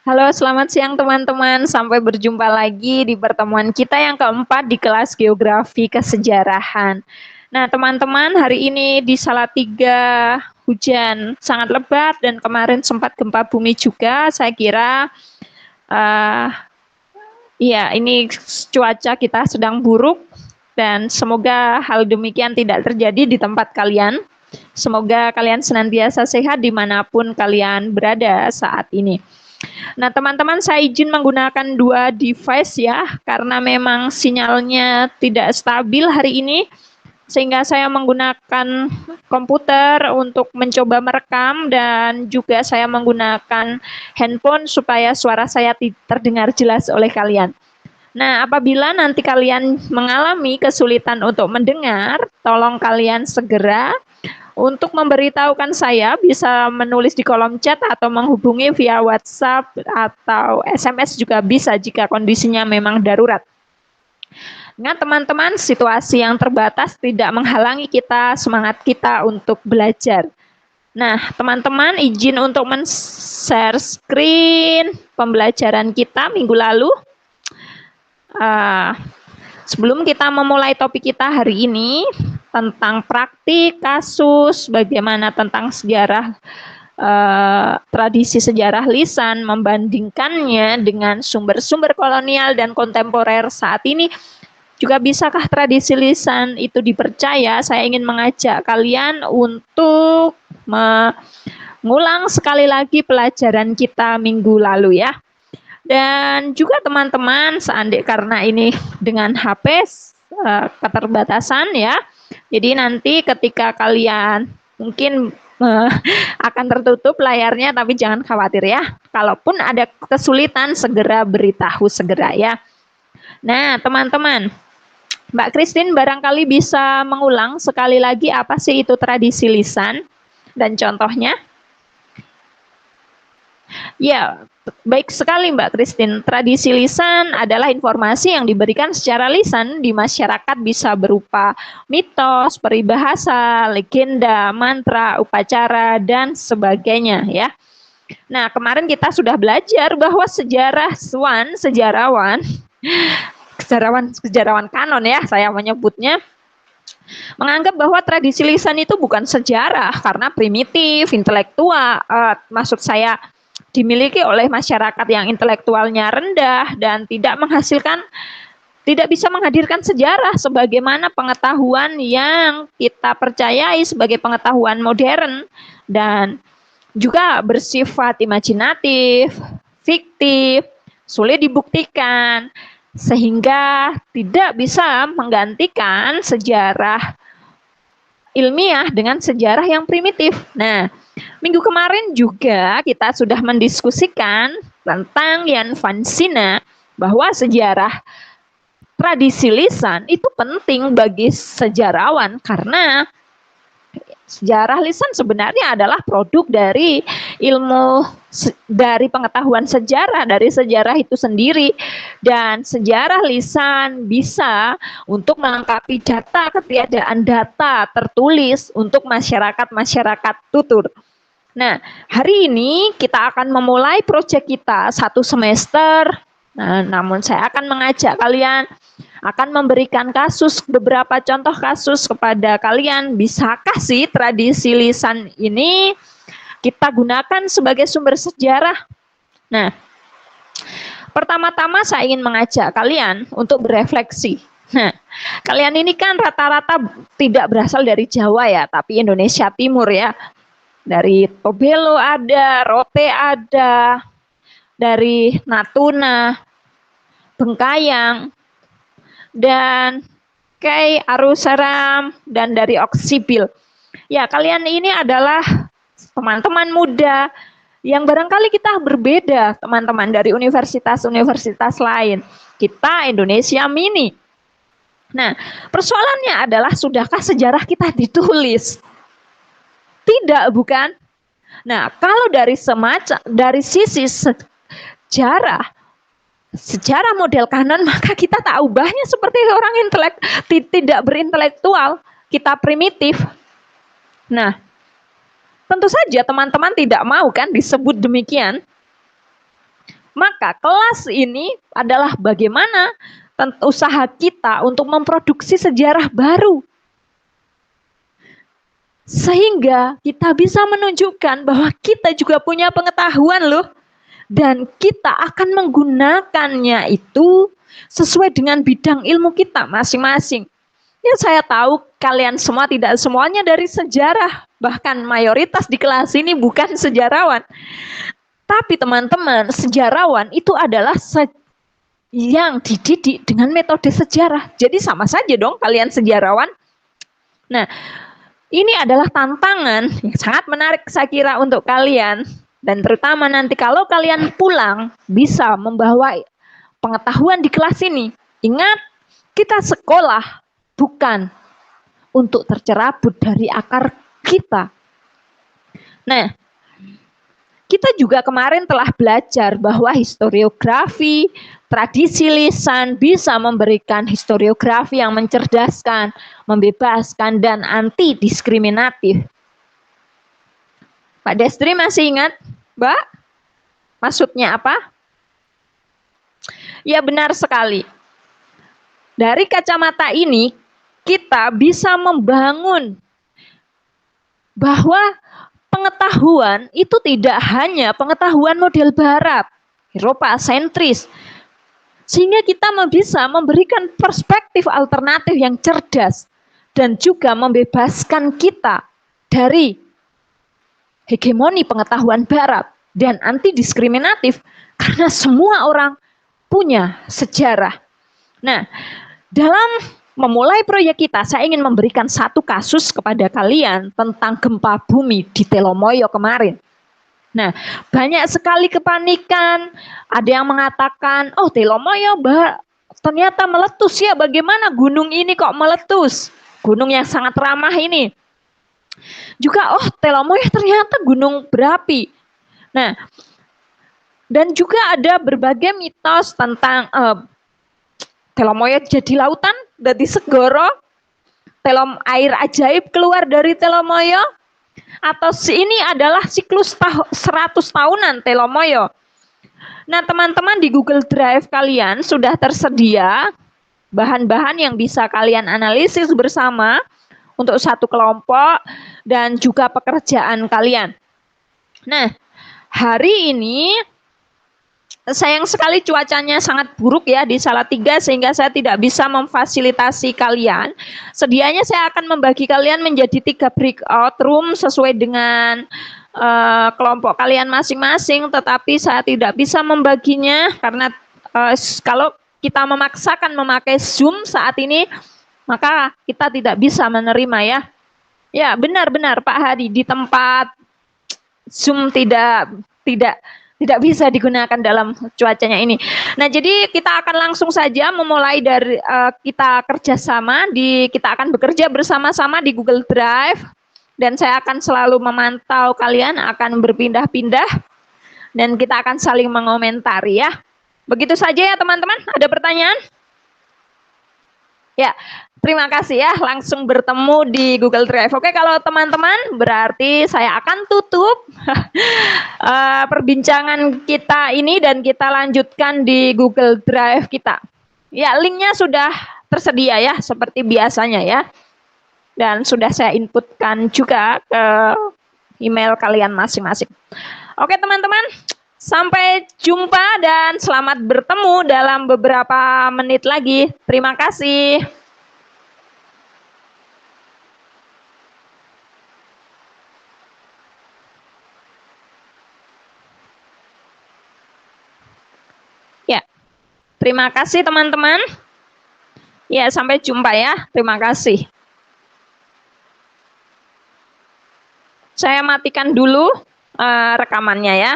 Halo, selamat siang teman-teman. Sampai berjumpa lagi di pertemuan kita yang keempat di kelas Geografi Kesejarahan. Nah, teman-teman, hari ini di Salatiga hujan sangat lebat dan kemarin sempat gempa bumi juga. Saya kira uh, ya ini cuaca kita sedang buruk dan semoga hal demikian tidak terjadi di tempat kalian. Semoga kalian senantiasa sehat dimanapun kalian berada saat ini. Nah, teman-teman, saya izin menggunakan dua device ya, karena memang sinyalnya tidak stabil hari ini, sehingga saya menggunakan komputer untuk mencoba merekam dan juga saya menggunakan handphone supaya suara saya terdengar jelas oleh kalian. Nah, apabila nanti kalian mengalami kesulitan untuk mendengar, tolong kalian segera untuk memberitahukan saya bisa menulis di kolom chat atau menghubungi via WhatsApp atau SMS juga bisa jika kondisinya memang darurat. Ingat teman-teman, situasi yang terbatas tidak menghalangi kita, semangat kita untuk belajar. Nah, teman-teman izin untuk men-share screen pembelajaran kita minggu lalu. Sebelum kita memulai topik kita hari ini tentang praktik, kasus, bagaimana tentang sejarah, tradisi sejarah lisan, membandingkannya dengan sumber-sumber kolonial dan kontemporer saat ini, juga bisakah tradisi lisan itu dipercaya? Saya ingin mengajak kalian untuk mengulang sekali lagi pelajaran kita minggu lalu ya. Dan juga teman-teman, seandainya karena ini dengan HP keterbatasan ya, jadi nanti ketika kalian mungkin akan tertutup layarnya, tapi jangan khawatir ya. Kalaupun ada kesulitan, segera beritahu segera ya. Nah, teman-teman, Mbak Christine barangkali bisa mengulang sekali lagi apa sih itu tradisi lisan dan contohnya? Ya, baik sekali Mbak Christine. Tradisi lisan adalah informasi yang diberikan secara lisan di masyarakat, bisa berupa mitos, peribahasa, legenda, mantra, upacara, dan sebagainya ya. Nah, kemarin kita sudah belajar bahwa sejarawan kanon ya, saya menyebutnya, menganggap bahwa tradisi lisan itu bukan sejarah karena primitif, intelektual, maksud saya dimiliki oleh masyarakat yang intelektualnya rendah dan tidak bisa menghadirkan sejarah sebagaimana pengetahuan yang kita percayai sebagai pengetahuan modern dan juga bersifat imajinatif, fiktif, sulit dibuktikan, sehingga tidak bisa menggantikan sejarah ilmiah dengan sejarah yang primitif. Nah, minggu kemarin juga kita sudah mendiskusikan tentang Jan van Sina bahwa sejarah tradisi lisan itu penting bagi sejarawan karena sejarah lisan sebenarnya adalah produk dari ilmu, dari pengetahuan sejarah, dari sejarah itu sendiri. Dan sejarah lisan bisa untuk melengkapi data, ketiadaan data tertulis untuk masyarakat tutur. Nah, hari ini kita akan memulai proyek kita 1 semester. Nah, namun saya akan mengajak kalian, akan memberikan beberapa contoh kasus kepada kalian. Bisakah sih tradisi lisan ini kita gunakan sebagai sumber sejarah? Nah, pertama-tama saya ingin mengajak kalian untuk berefleksi. Nah, kalian ini kan rata-rata tidak berasal dari Jawa ya, tapi Indonesia Timur ya. Dari Tobelo ada, Rote ada, dari Natuna, Bengkayang, dan Kei Arusaram, dan dari Oksibil. Ya, kalian ini adalah teman-teman muda yang barangkali kita berbeda, teman-teman, dari universitas-universitas lain. Kita Indonesia Mini. Nah, persoalannya adalah sudahkah sejarah kita ditulis? Tidak, bukan? Nah, kalau dari sisi sejarah model kanon, maka kita tak ubahnya seperti orang tidak berintelektual, kita primitif. Nah, tentu saja teman-teman tidak mau kan disebut demikian. Maka kelas ini adalah bagaimana usaha kita untuk memproduksi sejarah baru. Sehingga kita bisa menunjukkan bahwa kita juga punya pengetahuan loh. Dan kita akan menggunakannya itu sesuai dengan bidang ilmu kita masing-masing. Ya, saya tahu kalian semua tidak semuanya dari sejarah. Bahkan mayoritas di kelas ini bukan sejarawan. Tapi teman-teman, sejarawan itu adalah yang dididik dengan metode sejarah. Jadi sama saja dong kalian sejarawan. Nah, ini adalah tantangan yang sangat menarik saya kira untuk kalian. Dan terutama nanti kalau kalian pulang bisa membawa pengetahuan di kelas ini. Ingat, kita sekolah bukan untuk tercerabut dari akar kita. Nah, kita juga kemarin telah belajar bahwa historiografi, tradisi lisan bisa memberikan historiografi yang mencerdaskan, membebaskan, dan anti diskriminatif. Pak Destri masih ingat, Mbak? Maksudnya apa? Ya, benar sekali. Dari kacamata ini, kita bisa membangun bahwa pengetahuan itu tidak hanya pengetahuan model barat, Eropa sentris, sehingga kita bisa memberikan perspektif alternatif yang cerdas dan juga membebaskan kita dari hegemoni pengetahuan barat dan anti diskriminatif karena semua orang punya sejarah. Nah, dalam memulai proyek kita, saya ingin memberikan satu kasus kepada kalian tentang gempa bumi di Telomoyo kemarin. Nah, banyak sekali kepanikan, ada yang mengatakan, oh Telomoyo ternyata meletus ya, bagaimana gunung ini kok meletus? Gunung yang sangat ramah ini. Juga, oh Telomoyo ternyata gunung berapi. Nah, dan juga ada berbagai mitos tentang Telomoyo jadi lautan, jadi segoro, air ajaib keluar dari Telomoyo, atau ini adalah siklus 100 tahunan Telomoyo. Nah, teman-teman di Google Drive kalian sudah tersedia bahan-bahan yang bisa kalian analisis bersama untuk satu kelompok dan juga pekerjaan kalian. Nah, hari ini sayang sekali cuacanya sangat buruk ya di Salatiga sehingga saya tidak bisa memfasilitasi kalian. Sedianya saya akan membagi kalian menjadi 3 breakout room sesuai dengan kelompok kalian masing-masing, tetapi saya tidak bisa membaginya karena kalau kita memaksakan memakai Zoom saat ini, maka kita tidak bisa menerima ya. Ya, benar-benar Pak Hadi, di tempat Zoom tidak bisa digunakan dalam cuacanya ini. Nah, jadi kita akan langsung saja memulai dari kita kerjasama kita akan bekerja bersama-sama di Google Drive dan saya akan selalu memantau kalian akan berpindah-pindah dan kita akan saling mengomentari ya. Begitu saja ya teman-teman. Ada pertanyaan? Ya, terima kasih ya, langsung bertemu di Google Drive. Oke, kalau teman-teman berarti saya akan tutup perbincangan kita ini dan kita lanjutkan di Google Drive kita. Ya, linknya sudah tersedia ya, seperti biasanya ya. Dan sudah saya inputkan juga ke email kalian masing-masing. Oke teman-teman, sampai jumpa dan selamat bertemu dalam beberapa menit lagi. Terima kasih. Ya, terima kasih teman-teman. Ya, sampai jumpa ya. Terima kasih. Saya matikan dulu rekamannya ya.